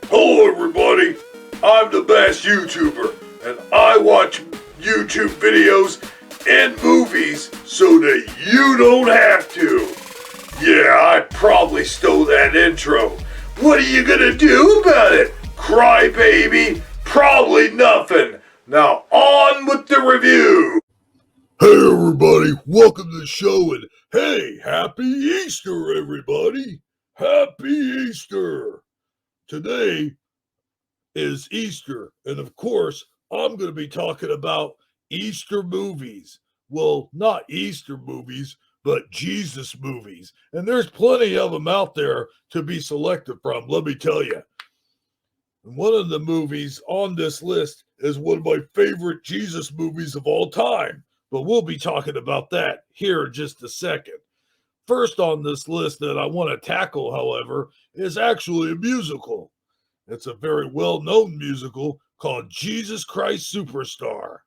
Hello everybody, I'm the best YouTuber, and I watch YouTube videos and movies so that you don't have to. Yeah, I probably stole that intro. What are you gonna do about it? Cry baby? Probably nothing. Now on with the review. Hey everybody, welcome to the show, and hey, happy Easter everybody. Happy Easter. Today is Easter, and of course, I'm going to be talking about Easter movies. Well, not Easter movies, but Jesus movies. And there's plenty of them out there to be selected from, let me tell you. And one of the movies on this list is one of my favorite Jesus movies of all time, but we'll be talking about that here in just a second. First on this list that I want to tackle, however, is actually a musical. It's a very well-known musical called Jesus Christ Superstar.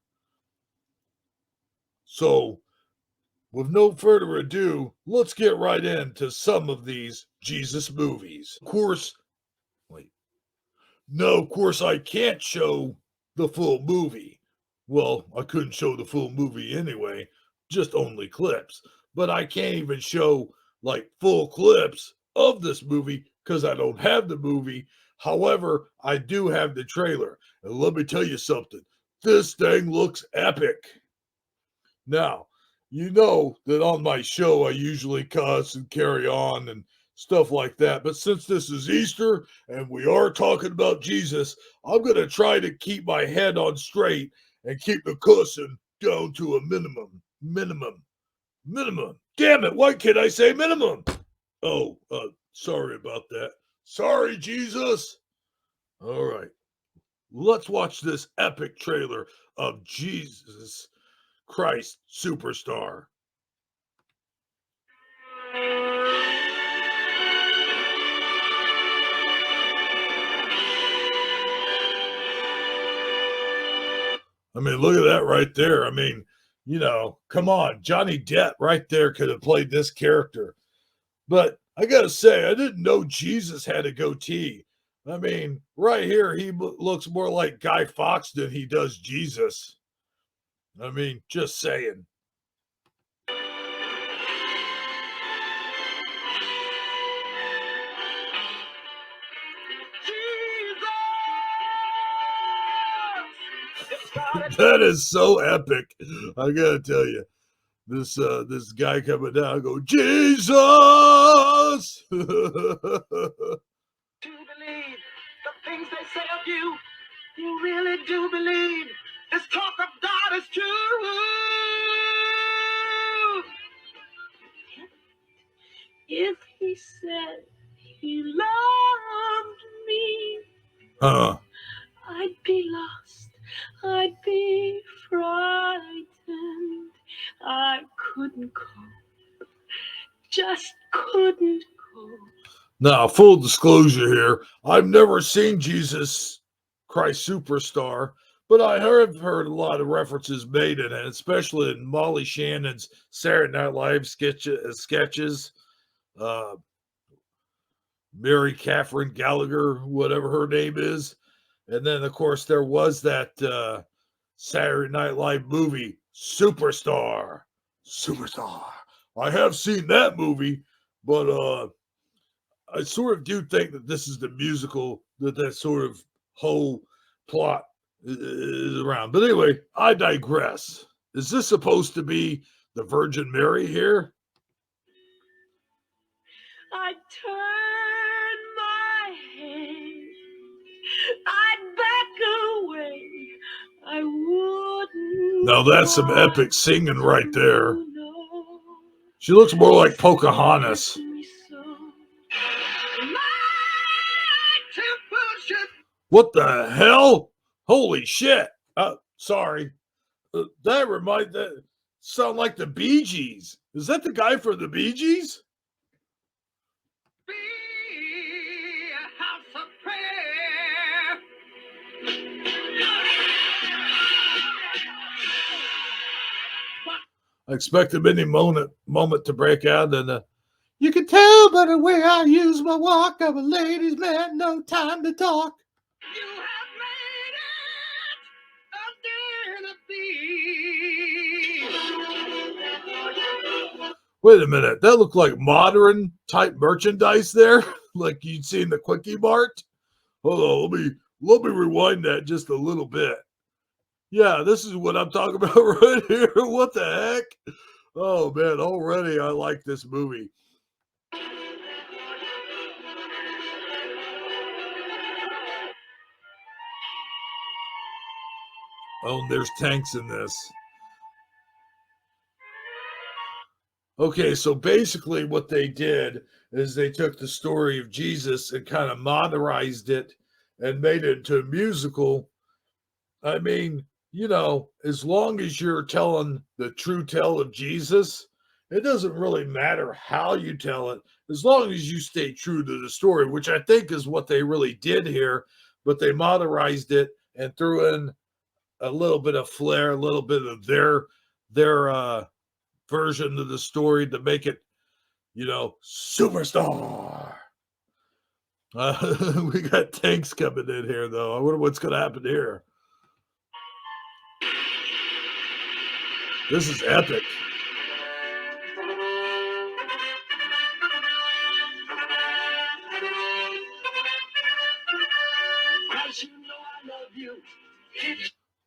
So, with no further ado, let's get right into some of these Jesus movies. Of course, I can't show the full movie. Well, I couldn't show the full movie anyway, just only clips. But I can't even show like full clips of this movie because I don't have the movie. However, I do have the trailer. And let me tell you something. This thing looks epic. Now, you know that on my show I usually cuss and carry on and stuff like that. But since this is Easter and we are talking about Jesus, I'm going to try to keep my head on straight and keep the cussing down to a minimum. Damn it, why can't I say minimum? Oh, sorry about that. Sorry, Jesus. All right. Let's watch this epic trailer of Jesus Christ Superstar. I mean, look at that right there. I mean, you know, come on. Johnny Depp right there could have played this character. But I got to say, I didn't know Jesus had a goatee. I mean, right here, he looks more like Guy Fawkes than he does Jesus. I mean, just saying. That is so epic. I gotta tell you, this guy coming down, go Jesus. To believe the things they say of you, you really do believe this talk of God is true. If he said he loved me, I'd be lost, I'd be frightened, I couldn't cope, just couldn't cope. Now, full disclosure here, I've never seen Jesus Christ Superstar, but I have heard a lot of references made in it, especially in Molly Shannon's Saturday Night Live sketches. Mary Catherine Gallagher, whatever her name is. And then, of course, there was that Saturday Night Live movie, Superstar. I have seen that movie, but I sort of do think that this is the musical that sort of whole plot is around. But anyway, I digress. Is this supposed to be the Virgin Mary here? I'd turn my head, I'd back away, I wouldn't. Now that's some epic singing right there. She looks more like Pocahontas. What the hell? Holy shit. Sorry. That sound like the Bee Gees. Is that the guy for the Bee Gees? Be a house of prayer. I expect him any moment to break out and you can tell Oh, but the way I use my walk, I'm a ladies' man, no time to talk. You have made it a Wait a minute, that looked like modern type merchandise there, like you'd see in the Quickie Mart. Hold on, let me rewind that just a little bit. Yeah, this is what I'm talking about right here. What the heck? Oh man, already I like this movie. Oh, and there's tanks in this. Okay, so basically what they did is they took the story of Jesus and kind of modernized it and made it into a musical. I mean, as long as you're telling the true tale of Jesus, it doesn't really matter how you tell it, as long as you stay true to the story, which I think is what they really did here. But they modernized it and threw in a little bit of flair, a little bit of their version of the story to make it, superstar. We got tanks coming in here, though. I wonder what's going to happen here. This is epic.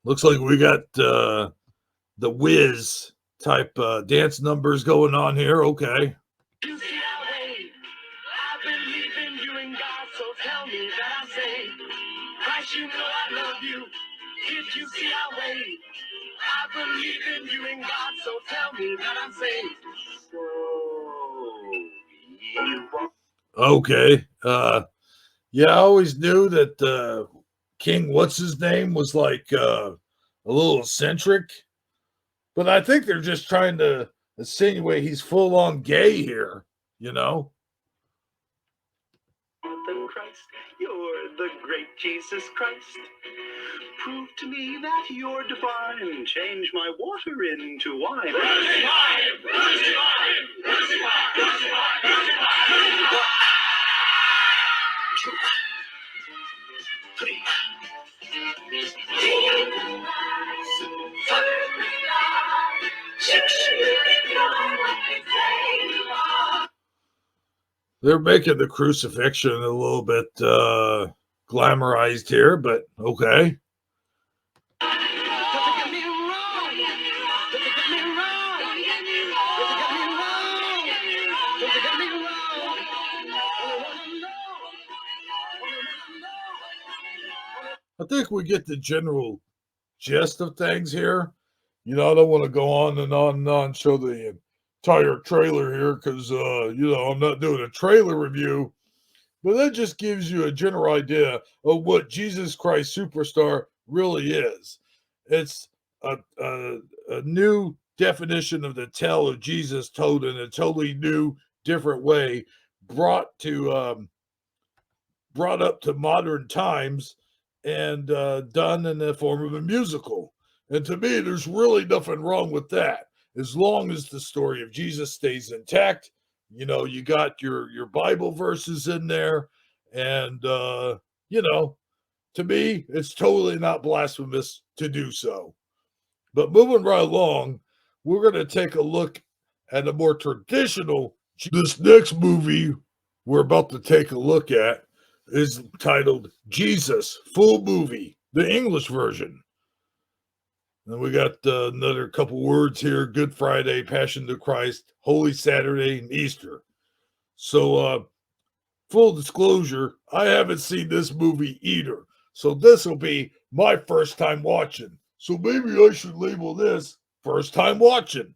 Looks like we got the Wiz type dance numbers going on here. Okay. You see our way. I believe in you and God, so tell me that I say, Christ, you know I love you. If you see our way, I believe in you and God, so tell me that I say, Okay. Yeah, I always knew that King, what's his name, was like a little eccentric, but I think they're just trying to insinuate he's full on gay here, The Christ, you're the great Jesus Christ. Prove to me that you're divine. Change my water into wine. Crucify him! Crucify him! Crucify! Crucify! Crucify! They're making the crucifixion a little bit glamorized here, but okay. I think we get the general gist of things here. I don't want to go on and on and on, show the entire trailer here because, I'm not doing a trailer review, but that just gives you a general idea of what Jesus Christ Superstar really is. It's a new definition of the tale of Jesus told in a totally new, different way, brought up to modern times and done in the form of a musical. And to me, there's really nothing wrong with that, as long as the story of Jesus stays intact. You got your Bible verses in there, and to me, it's totally not blasphemous to do so. But moving right along, we're going to take a look at a more traditional. This next movie we're about to take a look at is titled Jesus, full movie, the English version. And we got another couple words here: Good Friday, Passion of Christ, Holy Saturday, and Easter. So, full disclosure, I haven't seen this movie either. So this will be my first time watching. So maybe I should label this first time watching.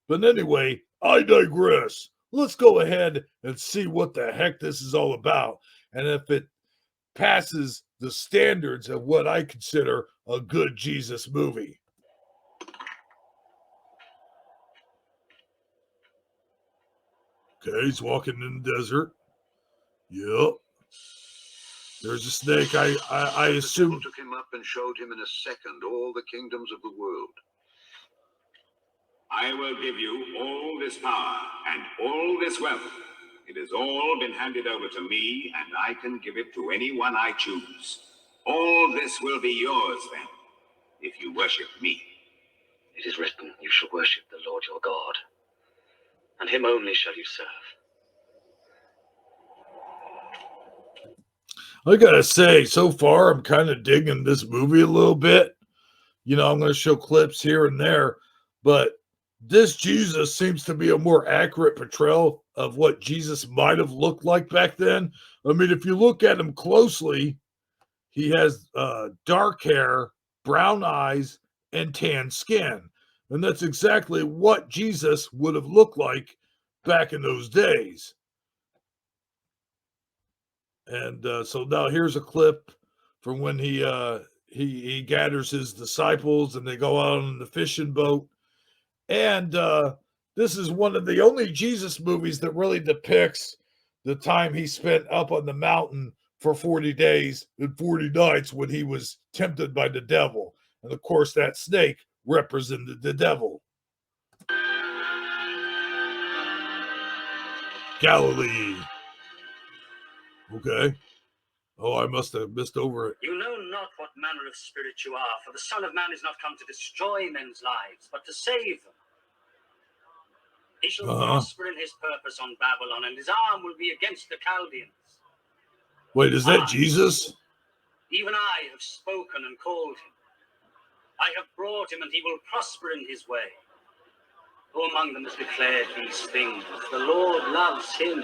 But anyway, I digress. Let's go ahead and see what the heck this is all about, and if it passes the standards of what I consider a good Jesus movie. Okay, he's walking in the desert. Yep. There's a snake. I assume. Took him up and showed him in a second all the kingdoms of the world. I will give you all this power and all this wealth It has all been handed over to me, and I can give it to anyone I choose. All this will be yours then, if you worship me. It is written, you shall worship the Lord your God, and him only shall you serve. I gotta say, so far, I'm kind of digging this movie a little bit. You know, I'm going to show clips here and there, but this Jesus seems to be a more accurate portrayal of what Jesus might have looked like back then. I mean, if you look at him closely, he has dark hair, brown eyes, and tan skin. And that's exactly what Jesus would have looked like back in those days. And so now here's a clip from when he gathers his disciples and they go out on the fishing boat. And this is one of the only Jesus movies that really depicts the time he spent up on the mountain for 40 days and 40 nights when he was tempted by the devil. And of course, that snake represented the devil. Galilee. Okay. Oh, I must have missed over it. You know not what manner of spirit you are, for the Son of Man is not come to destroy men's lives, but to save them. He shall prosper in his purpose on Babylon, and his arm will be against the Chaldeans. Wait, is that Jesus? Even I have spoken and called him. I have brought him, and he will prosper in his way. Who among them has declared these things? The Lord loves him.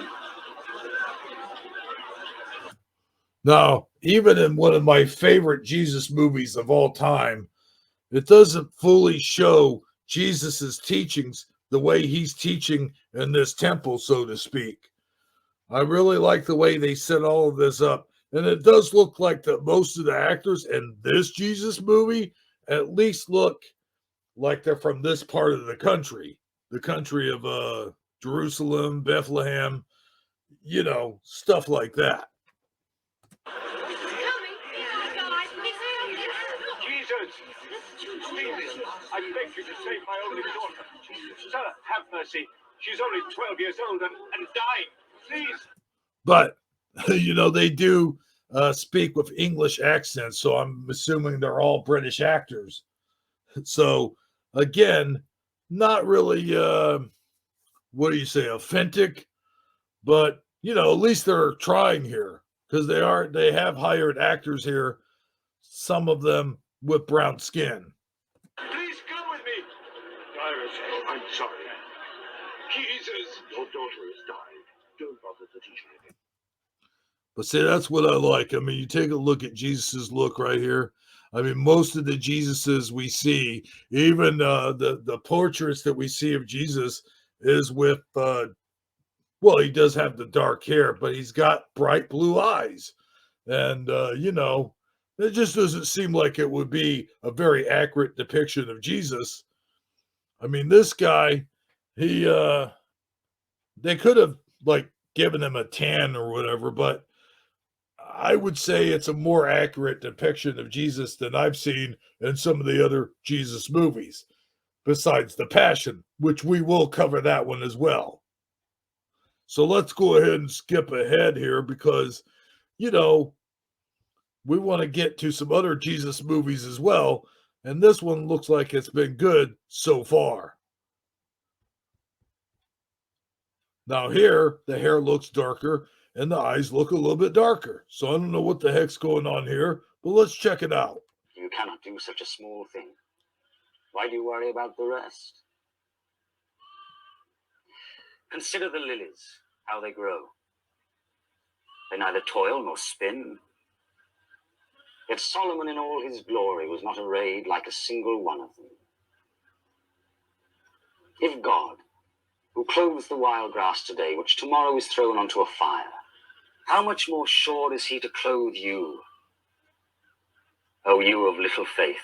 Now, even in one of my favorite Jesus movies of all time, it doesn't fully show Jesus's teachings the way he's teaching in this temple, so to speak. I really like the way they set all of this up. And it does look like that most of the actors in this Jesus movie at least look like they're from this part of the country of Jerusalem, Bethlehem, you know, stuff like that. Jesus, I beg you to save my only daughter. Sir, have mercy. She's only 12 years old and dying. Please. But, you know, they do speak with English accents, so I'm assuming they're all British actors. So, again, not really, what do you say, authentic, but, you know, at least they're trying here because they have hired actors here, some of them with brown skin. Please come with me. Iris, I'm sorry. Jesus, your daughter has died. Don't bother to teach her again. But see, that's what I like. I mean, you take a look at Jesus's look right here. I mean, most of the Jesuses we see, even the portraits that we see of Jesus is with, well, he does have the dark hair, but he's got bright blue eyes. And, you know, it just doesn't seem like it would be a very accurate depiction of Jesus. I mean, this guy, they could have, like, given him a tan or whatever, but I would say it's a more accurate depiction of Jesus than I've seen in some of the other Jesus movies, besides The Passion, which we will cover that one as well. So let's go ahead and skip ahead here because, you know, we want to get to some other Jesus movies as well, and this one looks like it's been good so far. Now here, the hair looks darker, and the eyes look a little bit darker. So I don't know what the heck's going on here, but let's check it out. You cannot do such a small thing. Why do you worry about the rest? Consider the lilies, how they grow. They neither toil nor spin. Yet Solomon in all his glory was not arrayed like a single one of them. If God, who clothes the wild grass today, which tomorrow is thrown onto a fire, how much more sure is he to clothe you, O you of little faith?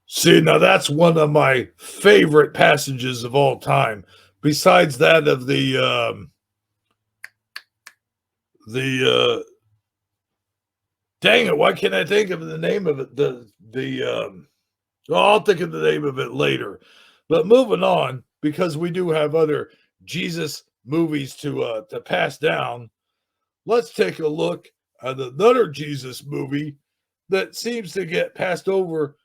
See, now that's one of my favorite passages of all time. Besides that of the dang it, why can't I think of the name of it? I'll think of the name of it later. But moving on, because we do have other Jesus movies to pass down, let's take a look at another Jesus movie that seems to get passed over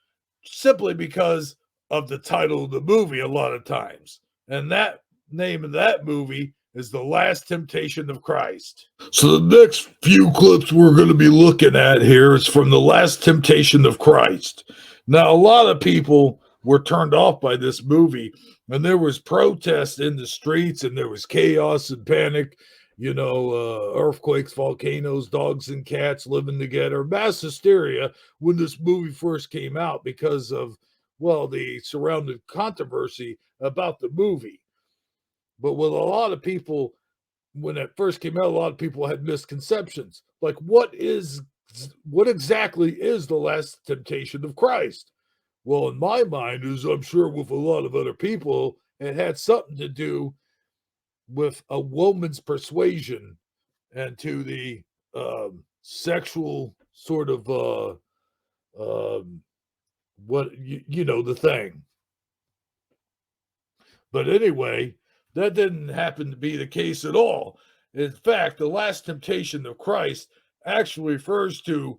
simply because of the title of the movie a lot of times. And that name of that movie is The Last Temptation of Christ. So the next few clips we're going to be looking at here is from The Last Temptation of Christ. Now, a lot of people were turned off by this movie, and there was protests in the streets, and there was chaos and panic, earthquakes, volcanoes, dogs and cats living together, mass hysteria when this movie first came out because of, the surrounding controversy about the movie. But with a lot of people, when it first came out, a lot of people had misconceptions. Like, what exactly is The Last Temptation of Christ? Well, in my mind, as I'm sure with a lot of other people, it had something to do with a woman's persuasion and to the sexual sort of the thing. But anyway, that didn't happen to be the case at all. In fact, The Last Temptation of Christ actually refers to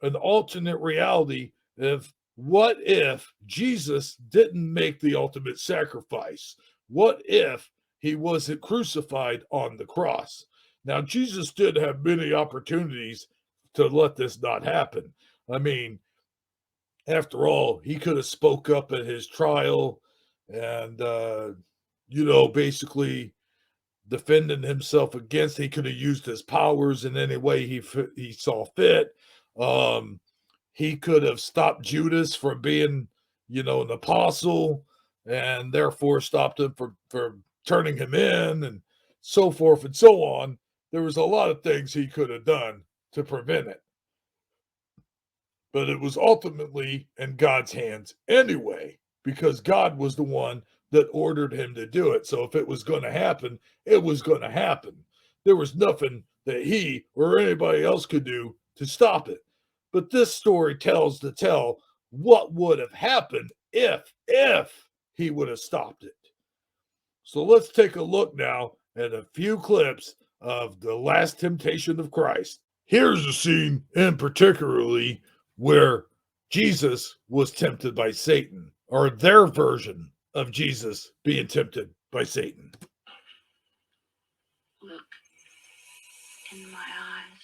an alternate reality of what if Jesus didn't make the ultimate sacrifice? What if he wasn't crucified on the cross? Now, Jesus did have many opportunities to let this not happen. I mean, after all, he could have spoke up at his trial and, basically defending himself against. He could have used his powers in any way he saw fit. He could have stopped Judas from being, an apostle, and therefore stopped him from turning him in, and so forth and so on. There was a lot of things he could have done to prevent it. But it was ultimately in God's hands anyway, because God was the one that ordered him to do it. So if it was going to happen, it was going to happen. There was nothing that he or anybody else could do to stop it. But this story tells the tale what would have happened if he would have stopped it. So let's take a look now at a few clips of The Last Temptation of Christ. Here's a scene in particularly where Jesus was tempted by Satan, or their version of Jesus being tempted by Satan. Look in my eyes.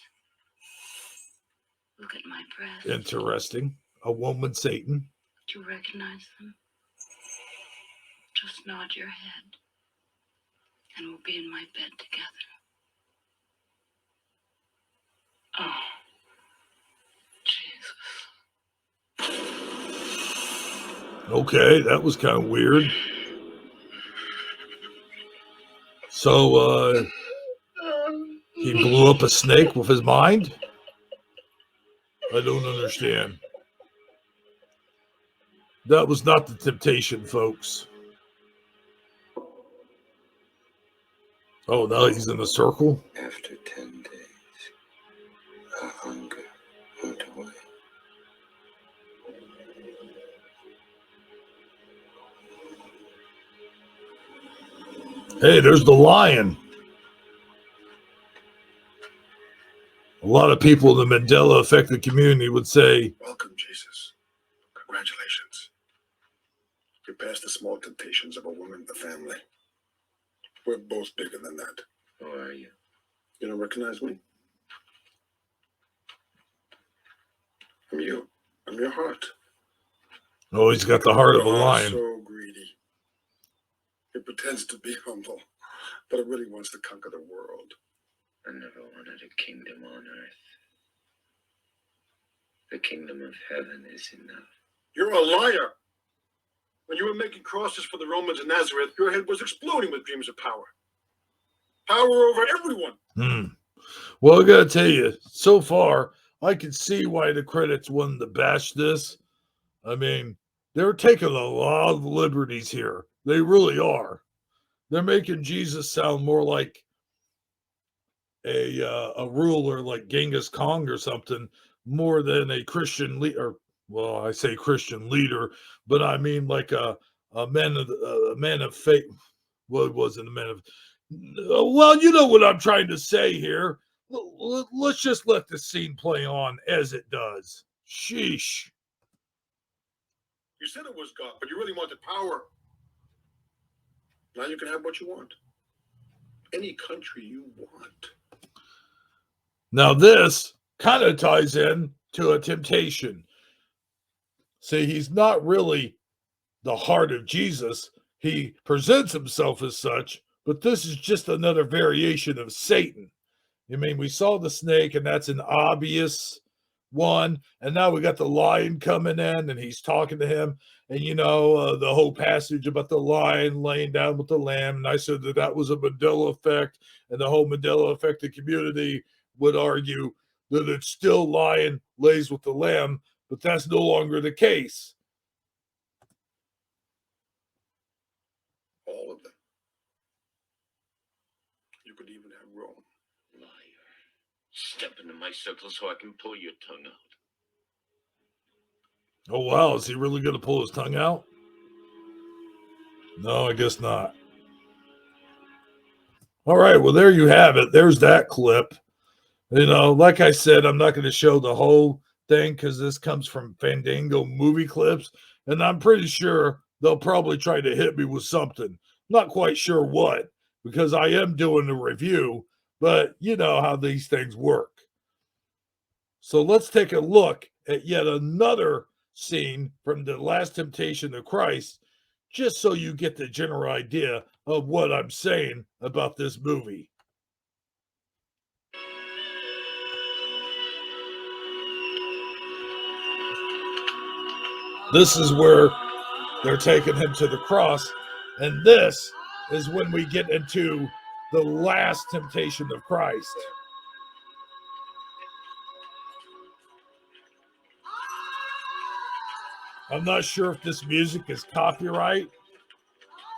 Look at my breasts. Interesting. A woman, Satan. Do you recognize them? Just nod your head, and we'll be in my bed together. Oh, Jesus. Okay, that was kind of weird. So, he blew up a snake with his mind? I don't understand. That was not the temptation, folks. Oh, now he's in a circle? After 10 days, our hunger went away. Hey, there's the lion. A lot of people in the Mandela affected community would say, "Welcome, Jesus. Congratulations. You passed the small temptations of a woman and a family. We're both bigger than that." Who are you? You don't recognize me? I'm you. I'm your heart. oh, he's got the heart of a Your heart's lion. so greedy. It pretends to be humble, but it really wants to conquer the world. I never wanted a kingdom on earth. The kingdom of heaven is enough. You're a liar. When you were making crosses for the Romans in Nazareth, your head was exploding with dreams of power. Power over everyone. Well, I gotta tell you, so far, I can see why the critics wanted to bash this. I mean, they're taking a lot of liberties here. They really are. They're making Jesus sound more like a ruler like Genghis Khan or something, more than a Christian leader. Well, I say Christian leader, but I mean like a man of faith. Well, it wasn't a man of. Well, you know what I'm trying to say here. Let's just let the scene play on as it does. Sheesh. You said it was God, but you really wanted power. Now you can have what you want. Any country you want. Now this kind of ties in to a temptation. See, he's not really the heart of Jesus. He presents himself as such, but this is just another variation of Satan. I mean, we saw the snake, and that's an obvious one. And now we got the lion coming in, and he's talking to him. And, you know, the whole passage about the lion laying down with the lamb. And I said that was a Mandela effect. And the whole Mandela effect community would argue that it's still lion lays with the lamb, but that's no longer the case. All of them. You could even have Rome. Liar. Step into my circle so I can pull your tongue out. Oh, wow. Is he really going to pull his tongue out? No, I guess not. All right. Well, there you have it. There's that clip. You know, like I said, I'm not going to show the whole thing because this comes from Fandango movie clips. And I'm pretty sure they'll probably try to hit me with something. Not quite sure what, because I am doing a review, but you know how these things work. So let's take a look at yet another scene from The Last Temptation of Christ, just so you get the general idea of what I'm saying about this movie. This is where they're taking him to the cross, and this is when we get into the last temptation of Christ. I'm not sure if this music is copyright.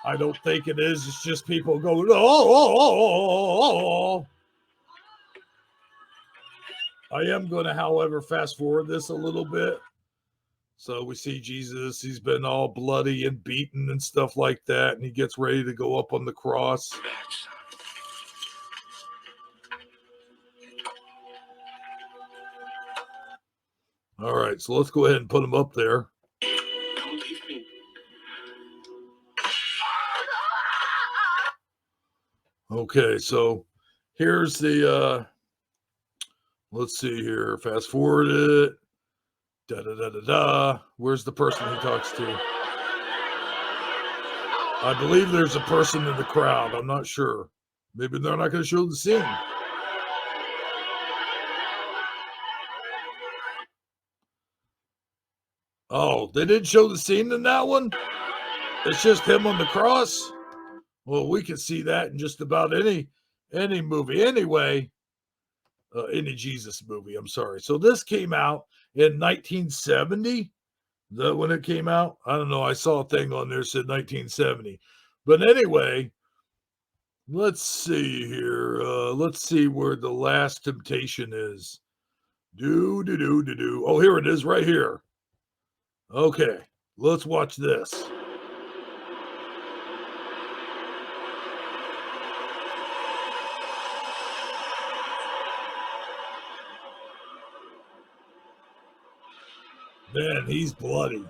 I don't think it is. It's just people going, oh. I am going to, however, fast forward this a little bit. So we see Jesus. He's been all bloody and beaten and stuff like that. And he gets ready to go up on the cross. All right, so let's go ahead and put him up there. Don't leave me. Okay, so here's the, let's see here. Fast forward it. Da-da-da-da-da. Where's the person he talks to? I believe there's a person in the crowd. I'm not sure. Maybe they're not going to show the scene. Oh, they didn't show the scene in that one? It's just him on the cross? Well, we can see that in just about any movie. Anyway, any Jesus movie, I'm sorry. So this came out in 1970. Is that when it came out? I don't know. I saw a thing on there that said 1970. But anyway, let's see here. Let's see where the last temptation is. Oh, here it is right here. Okay, let's watch this. Man, he's bloody.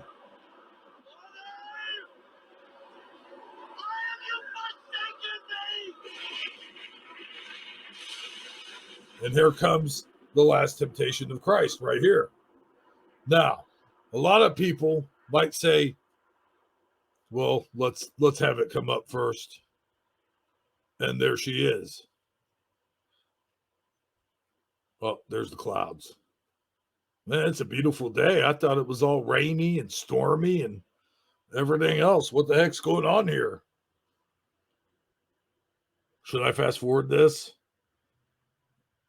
And here comes the last temptation of Christ right here. Now, a lot of people might say, well, let's have it come up first. And there she is. Oh, there's the clouds. Man, it's a beautiful day. I thought it was all rainy and stormy and everything else. What the heck's going on here? Should I fast forward this?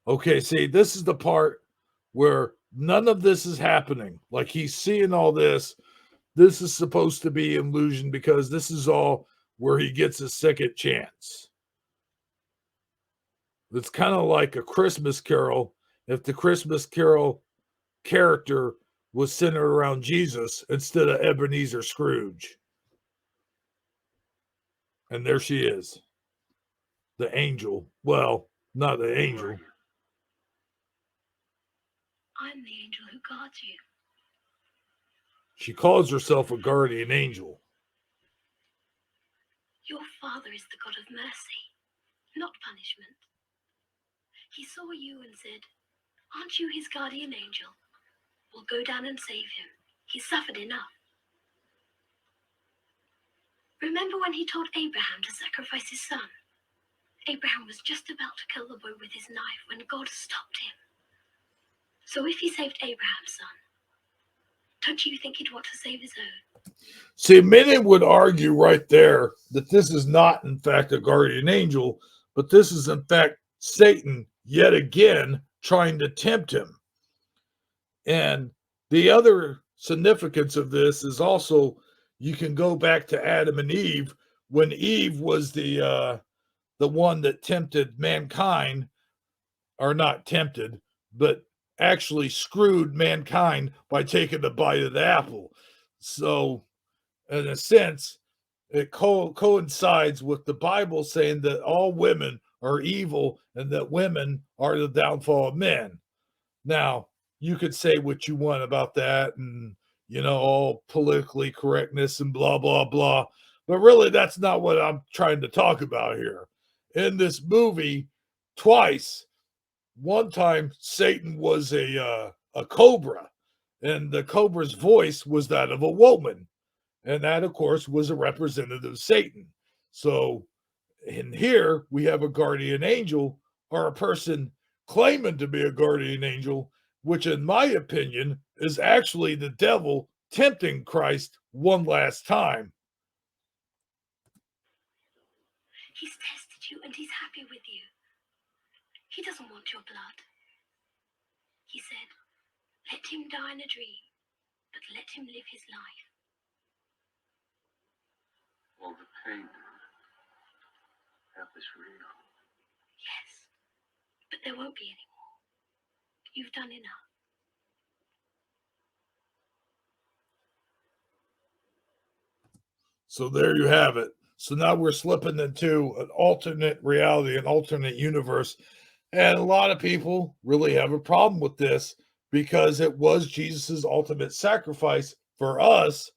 Okay, see, this is the part where none of this is happening. Like he's seeing all this. This is supposed to be illusion because this is all where he gets a second chance. It's kind of like a Christmas Carol. If the Christmas Carol character was centered around Jesus instead of Ebenezer Scrooge. And there she is. the angel. Well, not the angel. I'm the angel who guards you. She calls herself a guardian angel. Your Father is the God of mercy, not punishment. He saw you and said, "Aren't you his guardian angel? We'll go down and save him. He's suffered enough." Remember when he told Abraham to sacrifice his son? Abraham was just about to kill the boy with his knife when God stopped him. So if he saved Abraham's son, don't you think he'd want to save his own? See, many would argue right there that this is not, in fact, a guardian angel, but this is, in fact, Satan yet again trying to tempt him. And the other significance of this is also you can go back to Adam and Eve when Eve was the one that tempted mankind, or not tempted, but actually screwed mankind by taking a bite of the apple. So, in a sense, it coincides with the Bible saying that all women are evil and that women are the downfall of men. Now, you could say what you want about that and, all politically correctness and blah, blah, blah. But really, that's not what I'm trying to talk about here. In this movie, twice, one time Satan was a cobra, and the cobra's voice was that of a woman. And that, of course, was a representative of Satan. So in here, we have a guardian angel, or a person claiming to be a guardian angel, which in my opinion is actually the devil tempting Christ one last time. He's tested you and he's happy with you. He doesn't want your blood. He said, "Let him die in a dream, but let him live his life." All the pain. That was real. Yes, but there won't be any more. You've done enough. So there you have it. So now we're slipping into an alternate reality, an alternate universe. And a lot of people really have a problem with this because it was Jesus's ultimate sacrifice for us.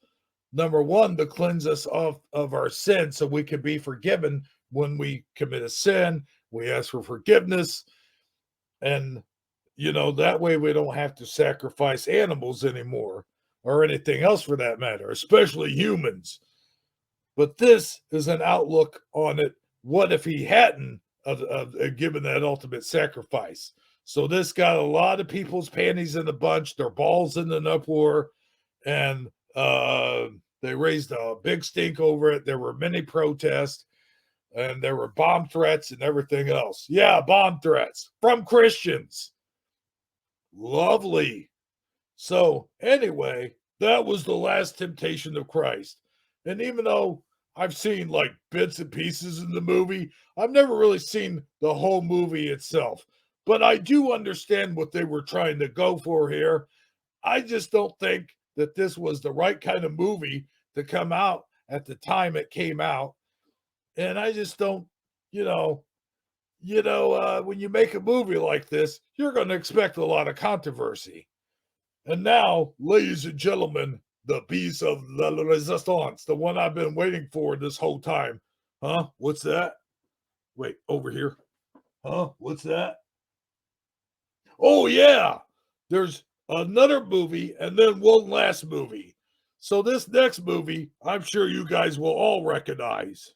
Number one, to cleanse us of our sin so we can be forgiven when we commit a sin. We ask for forgiveness. And, that way we don't have to sacrifice animals anymore or anything else for that matter, especially humans. But this is an outlook on it. What if he hadn't given that ultimate sacrifice? So this got a lot of people's panties in a bunch, their balls in an uproar, and they raised a big stink over it. There were many protests, and there were bomb threats and everything else. Yeah, bomb threats from Christians. Lovely. So anyway, that was the last temptation of Christ. And even though I've seen like bits and pieces in the movie, I've never really seen the whole movie itself. But I do understand what they were trying to go for here. I just don't think that this was the right kind of movie to come out at the time it came out. And I just don't, when you make a movie like this, you're going to expect a lot of controversy. And now, ladies and gentlemen, the piece of La Resistance, the one I've been waiting for this whole time. Huh? What's that? Wait, over here. Huh? What's that? Oh, yeah. There's another movie and then one last movie. So this next movie, I'm sure you guys will all recognize.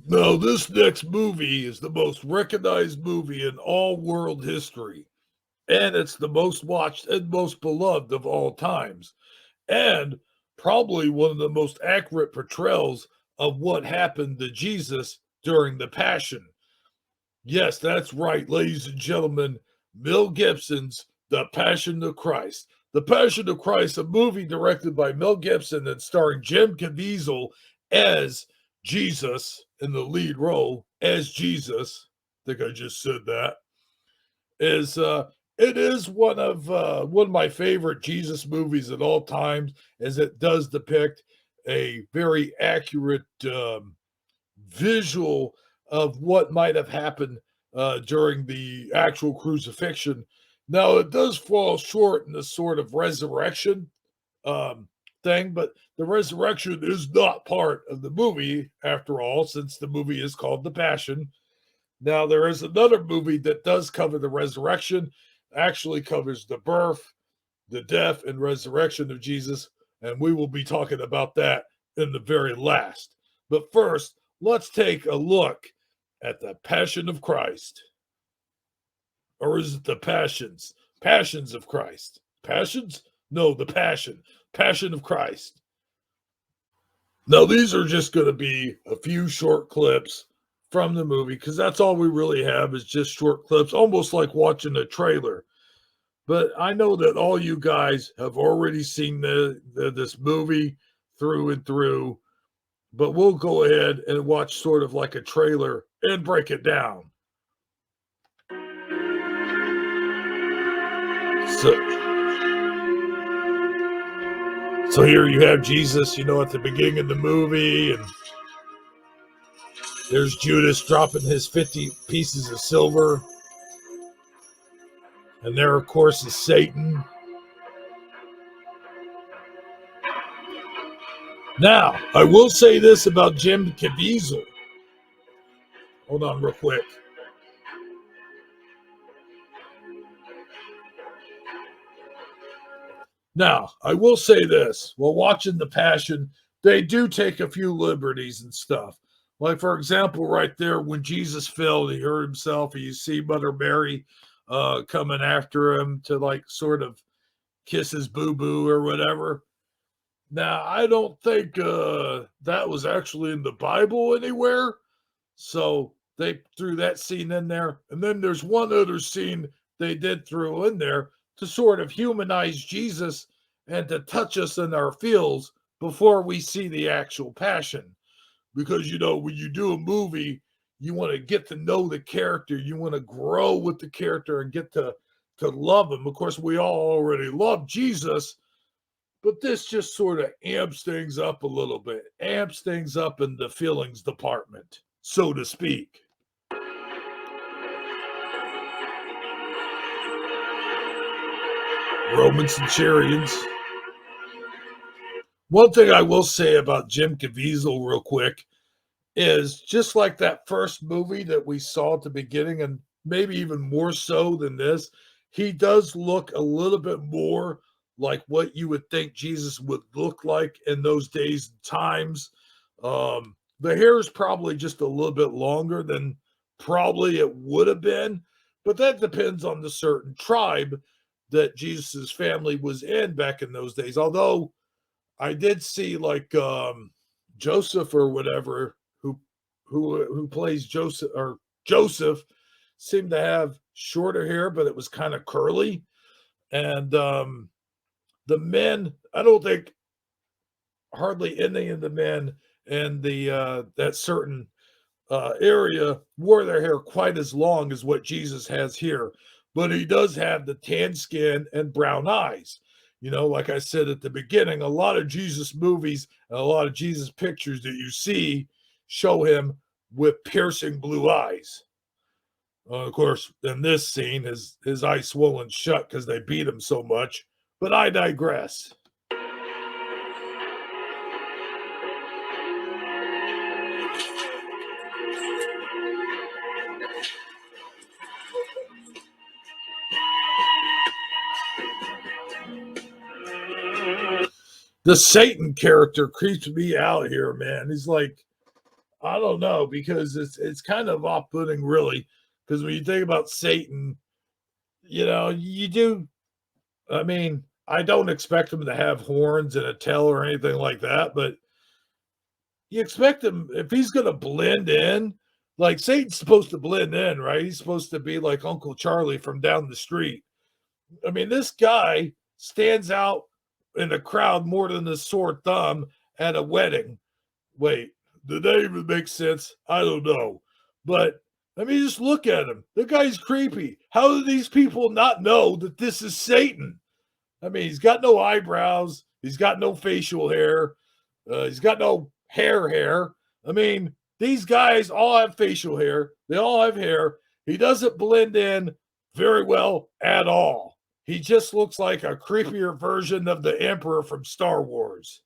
Now, this next movie is the most recognized movie in all world history. And it's the most watched and most beloved of all times. And probably one of the most accurate portrayals of what happened to Jesus during the Passion. Yes, that's right, ladies and gentlemen. Mel Gibson's The Passion of Christ. The Passion of Christ, a movie directed by Mel Gibson and starring Jim Caviezel as Jesus in the lead role as Jesus. I think I just said that. It is one of my favorite Jesus movies at all times, as it does depict a very accurate visual of what might have happened during the actual crucifixion. Now, it does fall short in the sort of resurrection thing, but the resurrection is not part of the movie, after all, since the movie is called The Passion. Now, there is another movie that does cover the resurrection, actually covers the birth, the death, and resurrection of Jesus, and we will be talking about that in the very last. But first, let's take a look at the Passion of Christ. Or is it the Passions? Passions of Christ. Passions? No, the Passion. Passion of Christ. Now, these are just going to be a few short clips from the movie, because that's all we really have is just short clips, almost like watching a trailer. But I know that all you guys have already seen this movie through and through, but we'll go ahead and watch sort of like a trailer and break it down. So here you have Jesus, at the beginning of the movie, and there's Judas dropping his 50 pieces of silver. And there, of course, is Satan. Now, I will say this about Jim Caviezel. Hold on real quick. Now, I will say this. While watching The Passion, they do take a few liberties and stuff. Like, for example, right there, when Jesus fell, he hurt himself. And you see Mother Mary coming after him to, like, sort of kiss his boo-boo or whatever. Now, I don't think that was actually in the Bible anywhere. So they threw that scene in there. And then there's one other scene they did throw in there to sort of humanize Jesus and to touch us in our feels before we see the actual passion. Because, when you do a movie, you want to get to know the character. You want to grow with the character and get to love him. Of course, we all already love Jesus, but this just sort of amps things up a little bit, amps things up in the feelings department, so to speak. Roman centurions. One thing I will say about Jim Caviezel real quick is just like that first movie that we saw at the beginning, and maybe even more so than this, he does look a little bit more like what you would think Jesus would look like in those days and times. The hair is probably just a little bit longer than probably it would have been, but that depends on the certain tribe that Jesus's family was in back in those days. Although I did see like Joseph or whatever who plays Joseph seemed to have shorter hair, but it was kind of curly. And the men, I don't think hardly any of the men in the that certain area wore their hair quite as long as what Jesus has here. But he does have the tan skin and brown eyes. Like I said at the beginning, a lot of Jesus movies and a lot of Jesus pictures that you see show him with piercing blue eyes. Of course, in this scene, his eyes swollen shut because they beat him so much. But I digress. The Satan character creeps me out here, man. He's like, I don't know, because it's kind of off-putting, really. Because when you think about Satan, you do. I mean, I don't expect him to have horns and a tail or anything like that, but you expect him, if he's going to blend in, like Satan's supposed to blend in, right? He's supposed to be like Uncle Charlie from down the street. I mean, this guy stands out in the crowd more than a sore thumb at a wedding. Wait, did that even make sense? I don't know. But I mean, just look at him. The guy's creepy. How do these people not know that this is Satan? I mean, he's got no eyebrows. He's got no facial hair. He's got no hair. I mean, These guys all have facial hair. They all have hair. He doesn't blend in very well at all. He just looks like a creepier version of the Emperor from Star Wars.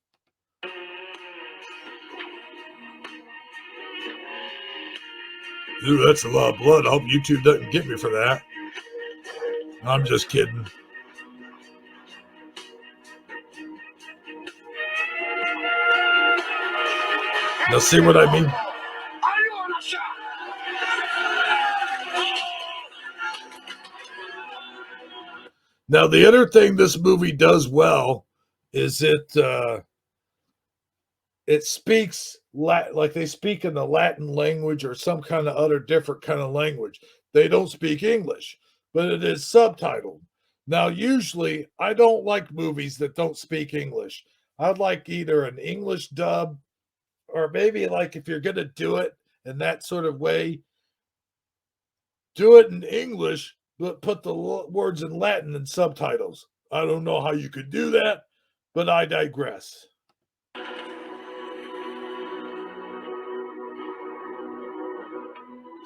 Ooh, that's a lot of blood. I hope YouTube doesn't get me for that. I'm just kidding. Now see what I mean? Now, the other thing this movie does well is it speaks like they speak in the Latin language or some kind of other different kind of language. They don't speak English, but it is subtitled. Now, usually, I don't like movies that don't speak English. I'd like either an English dub or maybe like if you're going to do it in that sort of way, do it in English, but put the words in Latin and subtitles. I don't know how you could do that, but I digress.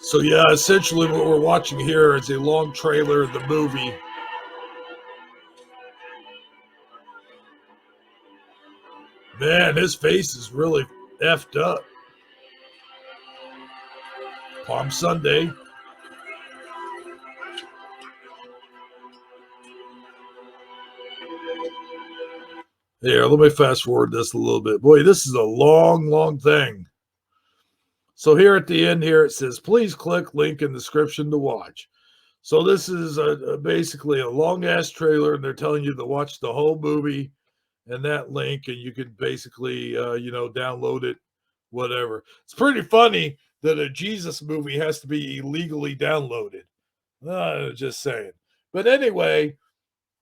So yeah, essentially what we're watching here is a long trailer of the movie. Man, his face is really effed up. Palm Sunday. Here, let me fast forward this a little bit. Boy, this is a long, long thing. So here at the end here, it says, please click link in the description to watch. So this is basically a long-ass trailer, and they're telling you to watch the whole movie and that link, and you can basically, download it, whatever. It's pretty funny that a Jesus movie has to be illegally downloaded. Just saying. But anyway,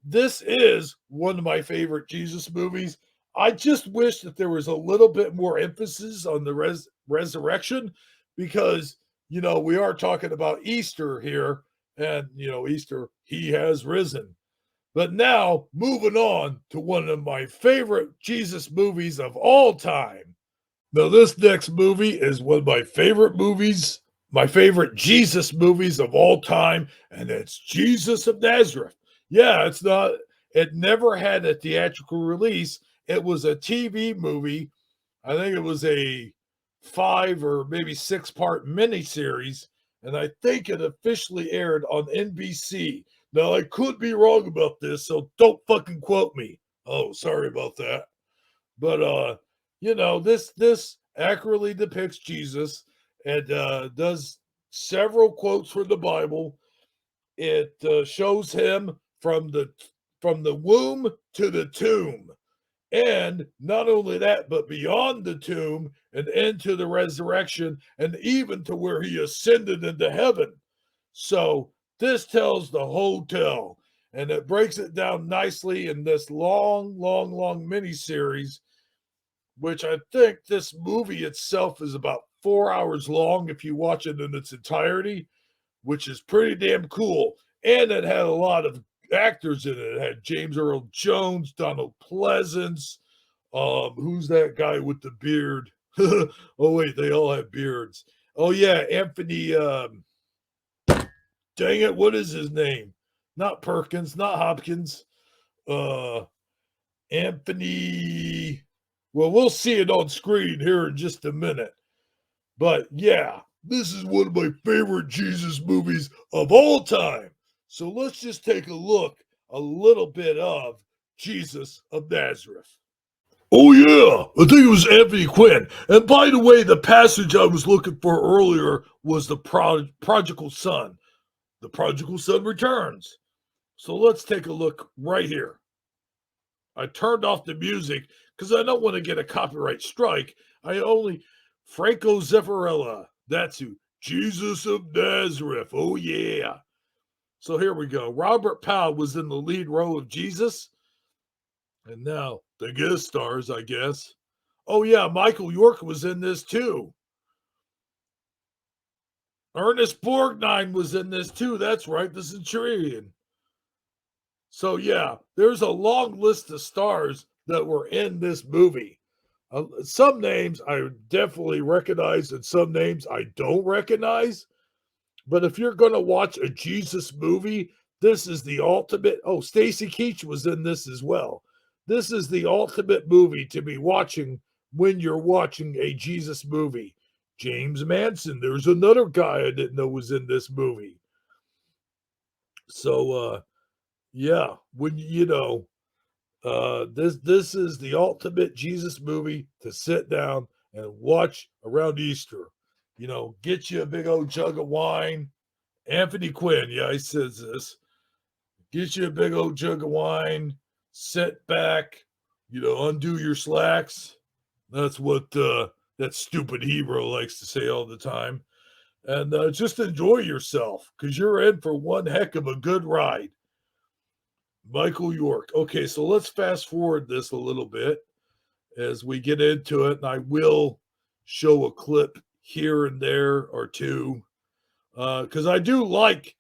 this is one of my favorite Jesus movies. I just wish that there was a little bit more emphasis on the resurrection because, we are talking about Easter here. And, Easter, he has risen. But now, moving on to one of my favorite Jesus movies of all time. Now, this next movie is one of my favorite movies, my favorite Jesus movies of all time, and it's Jesus of Nazareth. Yeah, it never had a theatrical release. It was a TV movie. I think it was a 5 or maybe 6-part miniseries, and I think it officially aired on NBC. Now, I could be wrong about this, so don't fucking quote me. Oh, sorry about that. But, this accurately depicts Jesus and does several quotes from the Bible. It shows him from the womb to the tomb. And not only that, but beyond the tomb and into the resurrection and even to where he ascended into heaven. So this tells the whole tale, and it breaks it down nicely in this long, long, long miniseries, which I think this movie itself is about 4 hours long if you watch it in its entirety, which is pretty damn cool. And it had a lot of actors in it. It had James Earl Jones, Donald Pleasance. Who's that guy with the beard? Oh, wait, they all have beards. Oh, yeah, Anthony. Dang it, what is his name? Not Perkins, not Hopkins. Anthony. Well, we'll see it on screen here in just a minute. But yeah, this is one of my favorite Jesus movies of all time. So let's just take a look a little bit of Jesus of Nazareth. Oh yeah, I think it was Anthony Quinn. And by the way, the passage I was looking for earlier was the prodigal son. The prodigal son returns. So let's take a look right here. I turned off the music because I don't want to get a copyright strike. Franco Zeffirelli. That's who. Jesus of Nazareth. Oh, yeah. So here we go. Robert Powell was in the lead role of Jesus. And now the guest stars, I guess. Oh, yeah. Michael York was in this too. Ernest Borgnine was in this too. That's right. The Centurion. So, yeah, there's a long list of stars that were in this movie. Some names I definitely recognize, and some names I don't recognize. But if you're going to watch a Jesus movie, this is the ultimate. Oh, Stacy Keach was in this as well. This is the ultimate movie to be watching when you're watching a Jesus movie. James Manson, there's another guy I didn't know was in this movie. So, yeah, when this is the ultimate Jesus movie to sit down and watch around Easter. Get you a big old jug of wine. Anthony Quinn, yeah, he says this. Get you a big old jug of wine, sit back, undo your slacks. That's what that stupid Hebrew likes to say all the time. And just enjoy yourself because you're in for one heck of a good ride. Michael York. Okay, so let's fast forward this a little bit as we get into it, and I will show a clip here and there or two because I do like,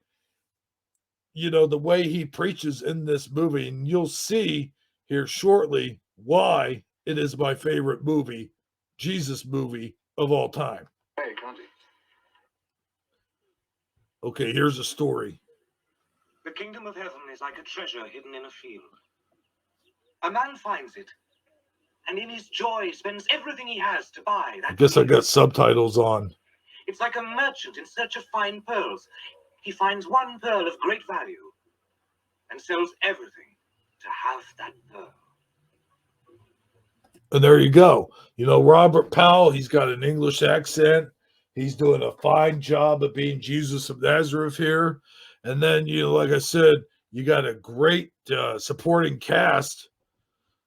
the way he preaches in this movie, and you'll see here shortly why it is my favorite movie, Jesus movie of all time. Hey, Conti. Okay, here's a story. The kingdom of heaven is like a treasure hidden in a field. A man finds it, and in his joy spends everything he has to buy that. I guess I got subtitles on. It's like a merchant in search of fine pearls. He finds one pearl of great value and sells everything to have that pearl. And there you go. Robert Powell, he's got an English accent. He's doing a fine job of being Jesus of Nazareth here. And then, like I said, you got a great supporting cast.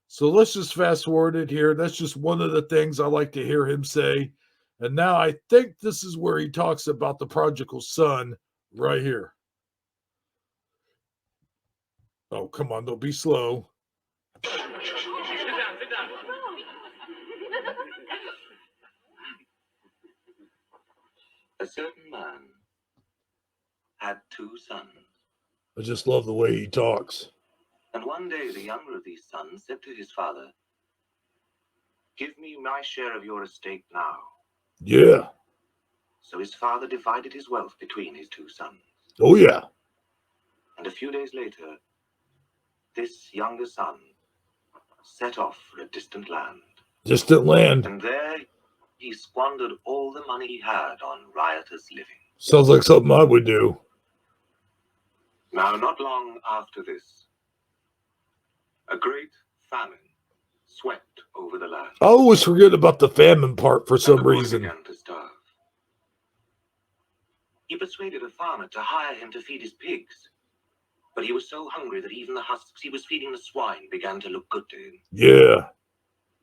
So let's just fast forward it here. That's just one of the things I like to hear him say. And now I think this is where he talks about the prodigal son right here. Oh, come on, don't be slow. Sit down. A certain man had 2 sons. I just love the way he talks. And one day the younger of these sons said to his father, "Give me my share of your estate now." Yeah. So his father divided his wealth between his 2 sons. Oh, yeah. And a few days later, this younger son set off for a distant land. Distant land. And there he squandered all the money he had on riotous living. Sounds like something I would do. Now, not long after this, a great famine swept over the land. I always forget about the famine part for some And the boy reason. began to starve. He persuaded a farmer to hire him to feed his pigs, but he was so hungry that even the husks he was feeding the swine began to look good to him. Yeah.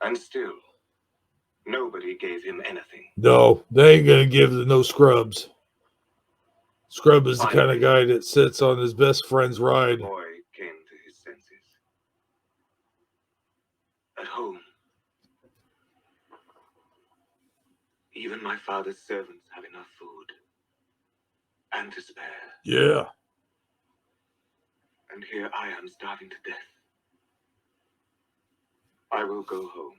And still, nobody gave him anything. No, they ain't going to give no scrubs. Scrub is the kind of guy that sits on his best friend's ride. The boy came to his senses. At home, even my father's servants have enough food and to spare. Yeah. And here I am starving to death. I will go home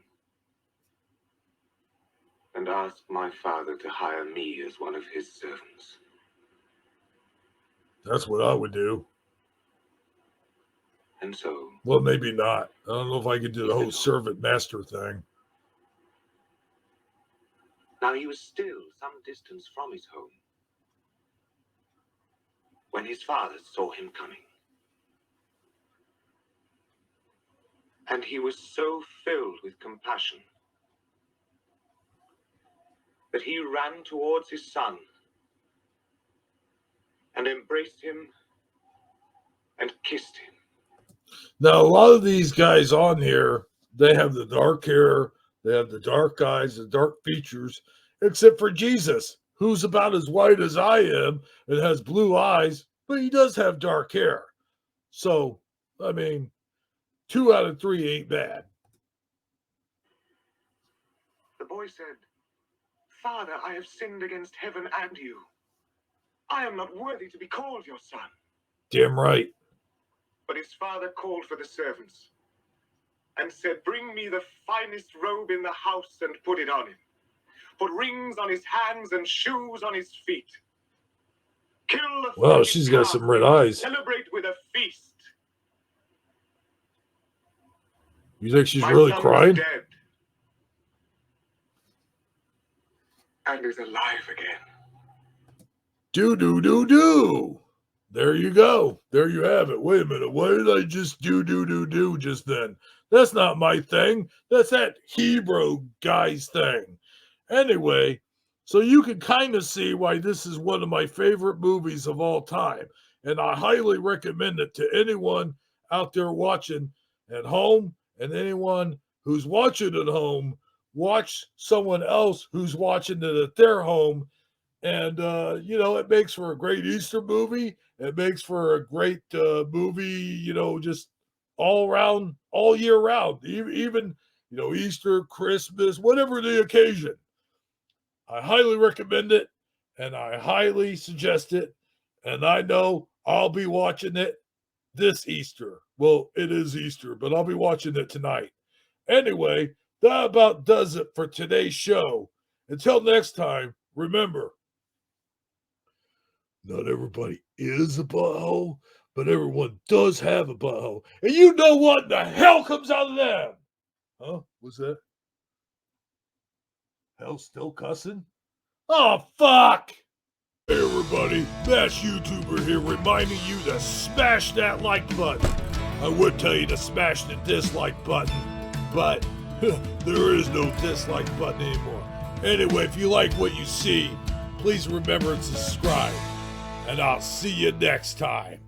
and ask my father to hire me as one of his servants. That's what I would do. And so, Well, maybe not. I don't know if I could do the whole servant master thing. now he was still some distance from his home when his father saw him coming. And he was so filled with compassion that he ran towards his son and embraced him and kissed him. Now, a lot of these guys on here, they have the dark hair, they have the dark eyes, the dark features, except for Jesus, who's about as white as I am and has blue eyes, but he does have dark hair. So, I mean, 2 out of 3 ain't bad. The boy said, "Father, I have sinned against heaven and you. I am not worthy to be called your son." Damn right. But his father called for the servants and said, "Bring me the finest robe in the house and put it on him. Put rings on his hands and shoes on his feet. Kill the Wow, fatted she's got calf some red and eyes. Celebrate with a feast. You think she's My really son crying? was dead and is alive again." Do. There you go. There you have it. Wait a minute. Why did I just do just then? That's not my thing. That's that Hebrew guy's thing. Anyway, so you can kind of see why this is one of my favorite movies of all time. And I highly recommend it to anyone out there watching at home, and anyone who's watching at home, watch someone else who's watching it at their home. And, it makes for a great Easter movie. It makes for a great movie, just all around, all year round, even, Easter, Christmas, whatever the occasion. I highly recommend it, and I highly suggest it. And I know I'll be watching it this Easter. Well, it is Easter, but I'll be watching it tonight. Anyway, that about does it for today's show. Until next time, remember, not everybody is a butthole, but everyone does have a butthole. And you know what the hell comes out of them? Huh? What's that? Hell still cussing? Oh, fuck! Hey, everybody. Bash YouTuber here, reminding you to smash that like button. I would tell you to smash the dislike button, but there is no dislike button anymore. Anyway, if you like what you see, please remember to subscribe. And I'll see you next time.